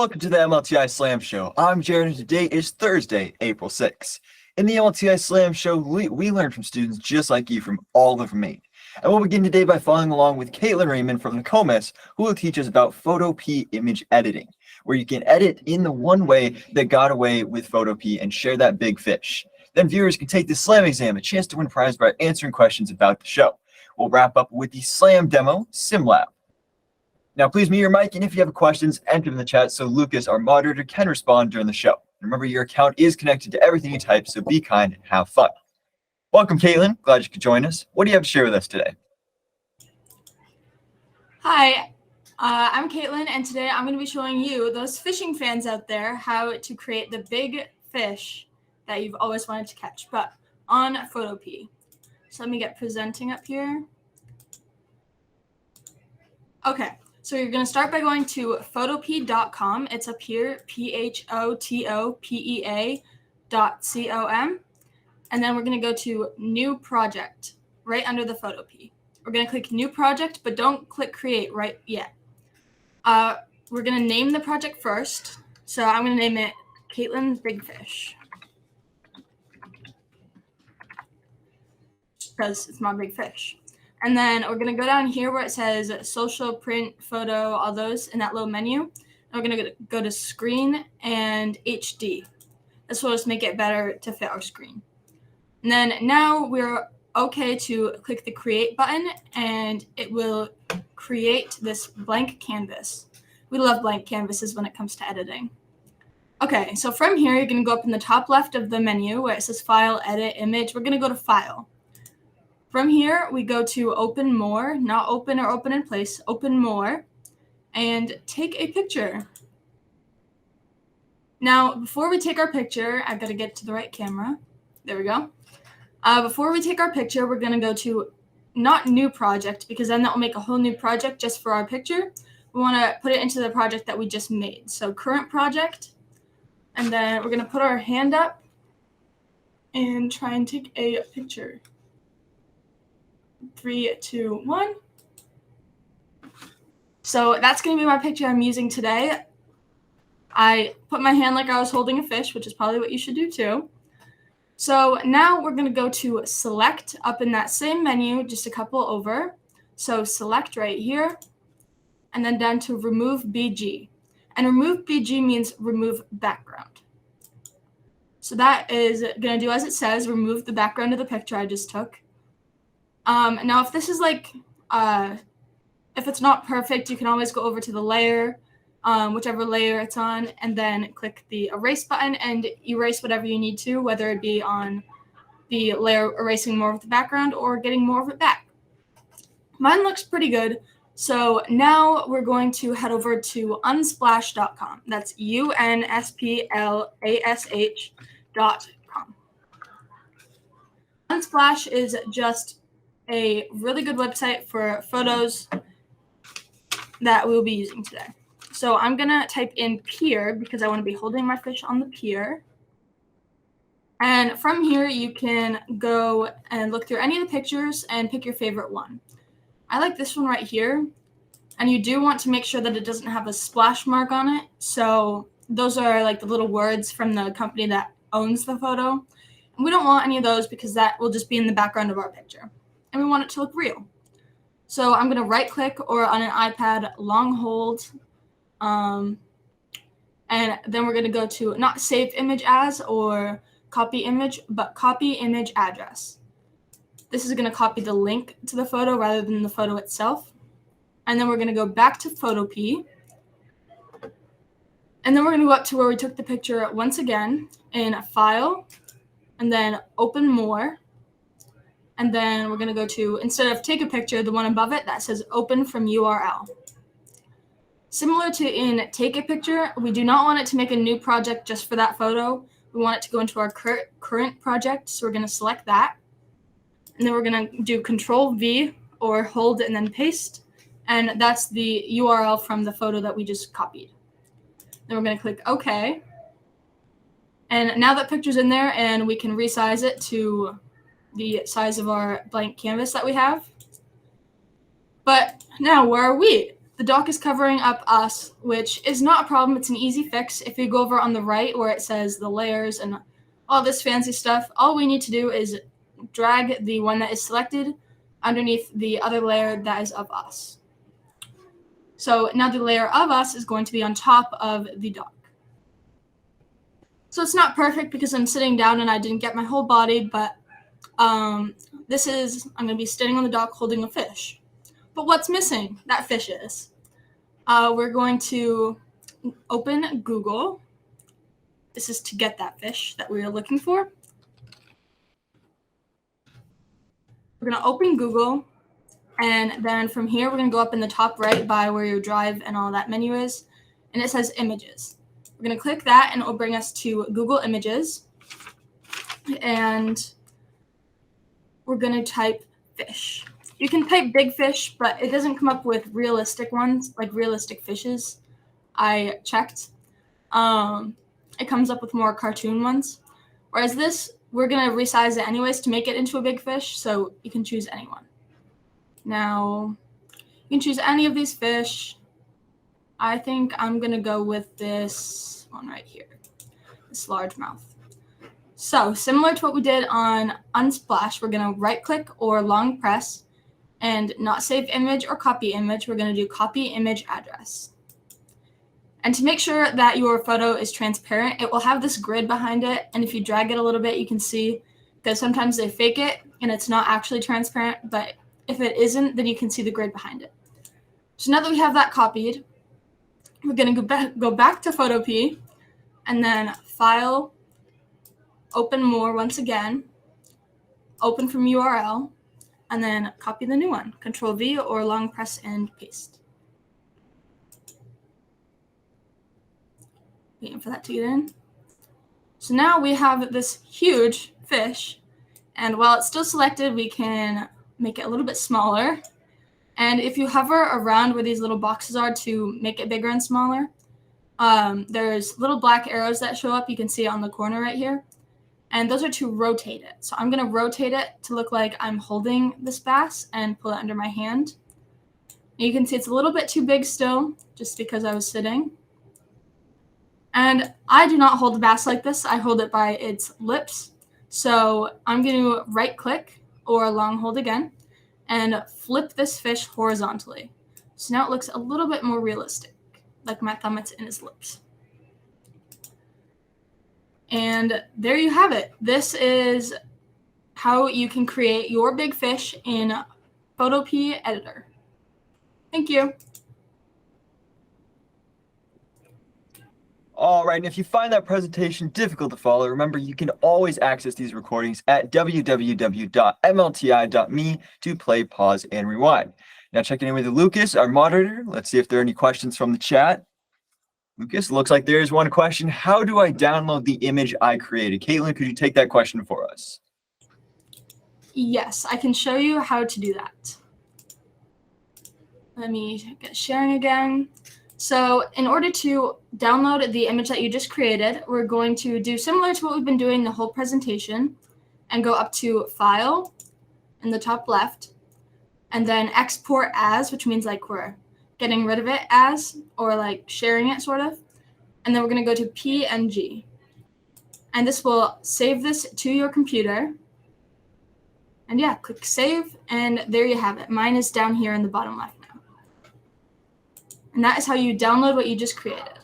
Welcome to the MLTI Slam Show. I'm Jared, and today is Thursday, April 6th. In the MLTI Slam Show, we learn from students just like you from all over Maine. And we'll begin today by following along with Caitlin Raymond from the Comas, who will teach us about Photopea image editing, where you can edit in the one way that got away with Photopea and share that big fish. Then viewers can take the Slam exam, a chance to win prize by answering questions about the show. We'll wrap up with the Slam demo, SimLab. Now, please mute your mic, and if you have questions, enter them in the chat so Lucas, our moderator, can respond during the show. Remember, your account is connected to everything you type, so be kind and have fun. Welcome, Caitlin. Glad you could join us. What do you have to share with us today? Hi, I'm Caitlin, and today I'm going to be showing you, those fishing fans out there, how to create the big fish that you've always wanted to catch, but on Photopea. So let me get presenting up here. Okay. So you're going to start by going to photopea.com. It's up here, photopea.com. And then we're going to go to New Project, right under the Photopea. We're going to click New Project, but don't click Create right yet. We're going to name the project first. So I'm going to name it Caitlin's Big Fish, because it's my big fish. And then we're going to go down here where it says social, print, photo, all those in that little menu. And we're going to go to screen and HD. This will just make it better to fit our screen. And then now we're okay to click the create button, and it will create this blank canvas. We love blank canvases when it comes to editing. Okay, so from here, you're going to go up in the top left of the menu where it says file, edit, image. We're going to go to file. From here, we go to open more, not open or open in place, open more, and take a picture. Now, before we take our picture, I've got to get to the right camera. There we go. Before we take our picture, we're going to go to not new project, because then that will make a whole new project just for our picture. We want to put it into the project that we just made. So current project, and then we're going to put our hand up and try and take a picture. 3, 2, 1. So that's going to be my picture I'm using today. I put my hand like I was holding a fish, which is probably what you should do too. So now we're going to go to select up in that same menu, just a couple over. So select right here, and then down to remove BG. And remove BG means remove background. So that is going to do as it says, remove the background of the picture I just took. Now, if this is like, if it's not perfect, you can always go over to the layer, whichever layer it's on, and then click the erase button and erase whatever you need to, whether it be on the layer erasing more of the background or getting more of it back. Mine looks pretty good. So now we're going to head over to unsplash.com. That's unsplash.com. Unsplash is just a really good website for photos that we'll be using today. So I'm going to type in pier because I want to be holding my fish on the pier. And from here, you can go and look through any of the pictures and pick your favorite one. I like this one right here. And you do want to make sure that it doesn't have a splash mark on it. So those are like the little words from the company that owns the photo. And we don't want any of those because that will just be in the background of our picture. And we want it to look real. So I'm going to right click, or on an iPad, long hold. And then we're going to go to not save image as or copy image, but copy image address. This is going to copy the link to the photo rather than the photo itself. And then we're going to go back to Photopea. And then we're going to go up to where we took the picture once again in File, and then Open More. And then we're going to go to, instead of take a picture, the one above it that says Open from URL. Similar to in Take a Picture, we do not want it to make a new project just for that photo. We want it to go into our current project, so we're going to select that. And then we're going to do Control-V, or hold and then paste. And that's the URL from the photo that we just copied. Then we're going to click OK. And now that picture's in there, and we can resize it to the size of our blank canvas that we have. But now, where are we? the dock is covering up us, which is not a problem. It's an easy fix. If you go over on the right where it says the layers and all this fancy stuff, all we need to do is drag the one that is selected underneath the other layer that is of us. So now the layer of us is going to be on top of the dock. So it's not perfect because I'm sitting down and I didn't get my whole body, but I'm going to be standing on the dock holding a fish. But what's missing? That fish is. We're going to open Google. This is to get that fish that we are looking for. We're going to open Google, and then from here, we're going to go up in the top right by where your drive and all that menu is, and it says images. We're going to click that, and it will bring us to Google Images, and we're going to type fish. You can type big fish, but it doesn't come up with realistic ones, like realistic fishes. I checked. It comes up with more cartoon ones. Whereas this, we're going to resize it anyways to make it into a big fish, so you can choose anyone. Now, you can choose any of these fish. I think I'm going to go with this one right here, this largemouth. So, similar to what we did on Unsplash, we're going to right-click or long press and not save image or copy image. We're going to do copy image address. And to make sure that your photo is transparent, it will have this grid behind it. And if you drag it a little bit, you can see, because sometimes they fake it and it's not actually transparent, but if it isn't, then you can see the grid behind it. So now that we have that copied, we're going to go back to Photopea and then File, Open More once again, Open from URL, and then copy the new one. Control V or long press and paste. Waiting for that to get in. So now we have this huge fish, and while it's still selected, we can make it a little bit smaller. And if you hover around where these little boxes are to make it bigger and smaller, there's little black arrows that show up. You can see it on the corner right here. And those are to rotate it. So I'm going to rotate it to look like I'm holding this bass and pull it under my hand. And you can see it's a little bit too big still, just because I was sitting. And I do not hold the bass like this. I hold it by its lips. So I'm going to right click or long hold again and flip this fish horizontally. So now it looks a little bit more realistic, like my thumb is in his lips. And there you have it. This is how you can create your big fish in Photopea Editor. Thank you. All right, and if you find that presentation difficult to follow, remember you can always access these recordings at www.mlti.me to play, pause, and rewind. Now checking in with Lucas, our moderator. Let's see if there are any questions from the chat. Lucas, looks like there is one question. How do I download the image I created? Caitlin, could you take that question for us? Yes, I can show you how to do that. Let me get sharing again. So in order to download the image that you just created, we're going to do similar to what we've been doing the whole presentation and go up to File in the top left and then Export As, which means like we're getting rid of it as or like sharing it sort of. And then we're going to go to PNG. And this will save this to your computer. And yeah, click Save and there you have it. Mine is down here in the bottom left. And that is how you download what you just created.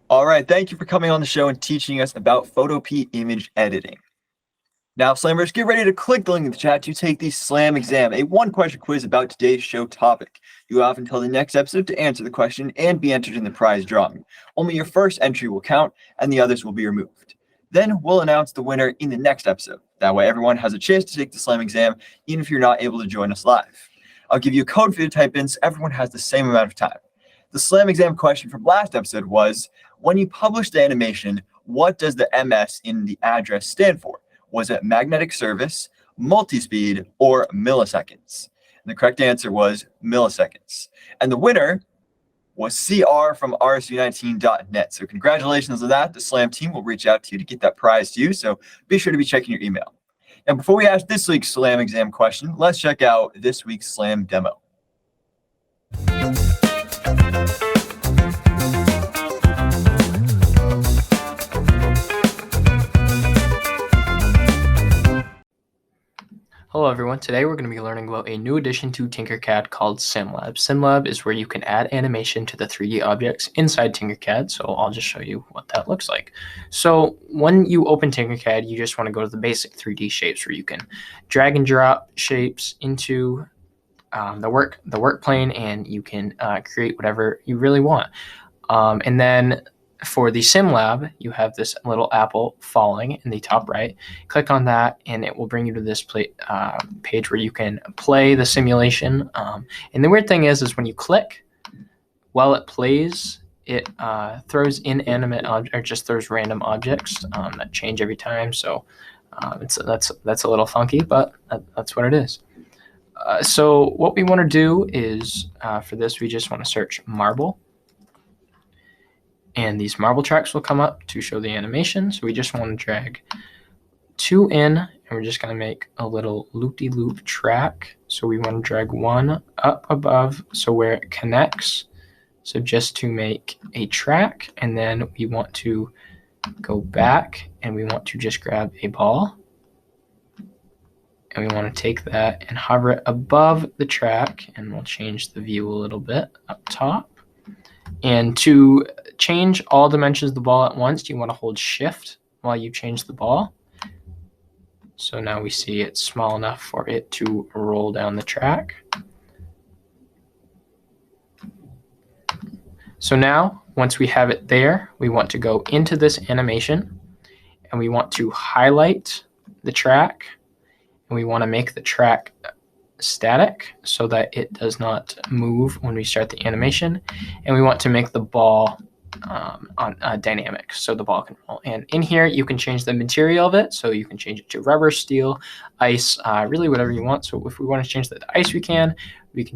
All right, thank you for coming on the show and teaching us about Photopea image editing. Now, Slammers, get ready to click the link in the chat to take the Slam exam, a one-question quiz about today's show topic. You have until the next episode to answer the question and be entered in the prize drawing. Only your first entry will count, and the others will be removed. Then we'll announce the winner in the next episode. That way, everyone has a chance to take the Slam exam, even if you're not able to join us live. I'll give you a code for you to type in so everyone has the same amount of time. The Slam exam question from last episode was, when you publish the animation, what does the MS in the address stand for? Was it magnetic service, multi-speed, or milliseconds? And the correct answer was milliseconds. And the winner was CR from rsu19.net. So congratulations on that. The Slam team will reach out to you to get that prize to you. So be sure to be checking your email. And before we ask this week's Slam exam question, let's check out this week's Slam demo. Hello everyone, today we're going to be learning about a new addition to TinkerCad called SimLab. SimLab is where you can add animation to the 3D objects inside TinkerCad, so I'll just show you what that looks like. So when you open TinkerCad, you just want to go to the basic 3D shapes where you can drag and drop shapes into the work plane, and you can create whatever you really want. And then for the SimLab, you have this little apple falling in the top right. Click on that, and it will bring you to this page where you can play the simulation. And the weird thing is when you click, while it plays, it throws inanimate or just throws random objects that change every time. So that's a little funky, but that's what it is. So what we want to do is for this, we just want to search marble. And these marble tracks will come up to show the animation. So we just want to drag 2 in, and we're just going to make a little loop-de-loop track. So we want to drag 1 up above, so where it connects. So just to make a track, and then we want to go back, and we want to just grab a ball. And we want to take that and hover it above the track, and we'll change the view a little bit up top. And to change all dimensions of the ball at once, you want to hold shift while you change the ball. So now we see it's small enough for it to roll down the track. So now, once we have it there, we want to go into this animation, and we want to highlight the track, and we want to make the track static so that it does not move when we start the animation, and we want to make the ball dynamic so the ball can roll. And in here you can change the material of it, so you can change it to rubber, steel, ice, really whatever you want. So if we want to change that to ice, we can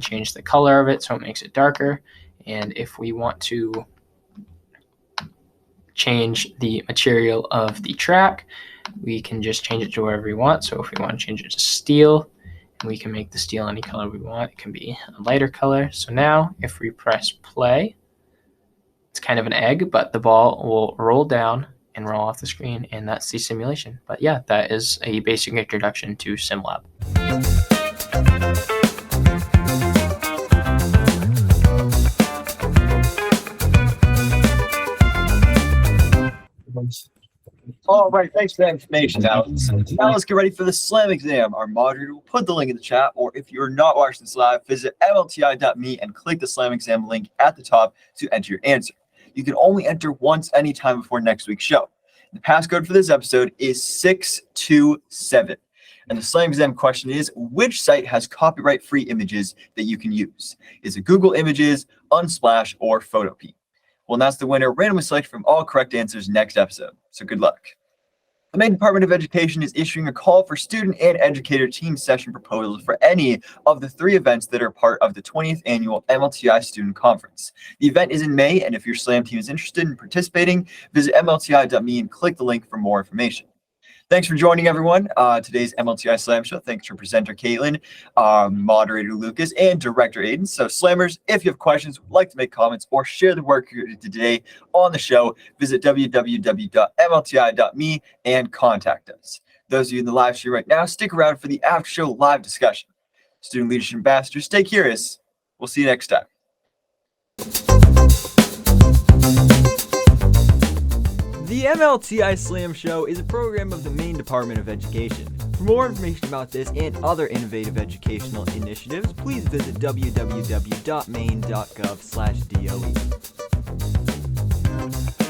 change the color of it so it makes it darker, and if we want to change the material of the track, we can just change it to whatever we want. So if we want to change it to steel, we can make the steel any color we want. It can be a lighter color. So now if we press play, it's kind of an egg, but the ball will roll down and roll off the screen, and that's the simulation. But yeah, that is a basic introduction to SimLab. All right, thanks for that information, Alex. Now let's get ready for the SLAM exam. Our moderator will put the link in the chat, or if you're not watching this live, visit MLTI.me and click the SLAM exam link at the top to enter your answer. You can only enter once anytime before next week's show. The passcode for this episode is 627. And the SLAM exam question is, which site has copyright-free images that you can use? Is it Google Images, Unsplash, or Photopea? We'll announce the winner randomly selected from all correct answers next episode. So good luck. The Maine Department of Education is issuing a call for student and educator team session proposals for any of the 3 events that are part of the 20th annual MLTI Student Conference. The event is in May, and if your SLAM team is interested in participating, visit MLTI.me and click the link for more information. Thanks for joining, everyone. Today's MLTI Slam Show. Thanks for presenter Caitlin, moderator Lucas, and director Aiden. So, Slammers, if you have questions, would like to make comments, or share the work you did today on the show, visit www.mlti.me and contact us. Those of you in the live stream right now, stick around for the after show live discussion. Student Leadership Ambassadors, stay curious. We'll see you next time. The MLTI Slam Show is a program of the Maine Department of Education. For more information about this and other innovative educational initiatives, please visit www.maine.gov/DOE.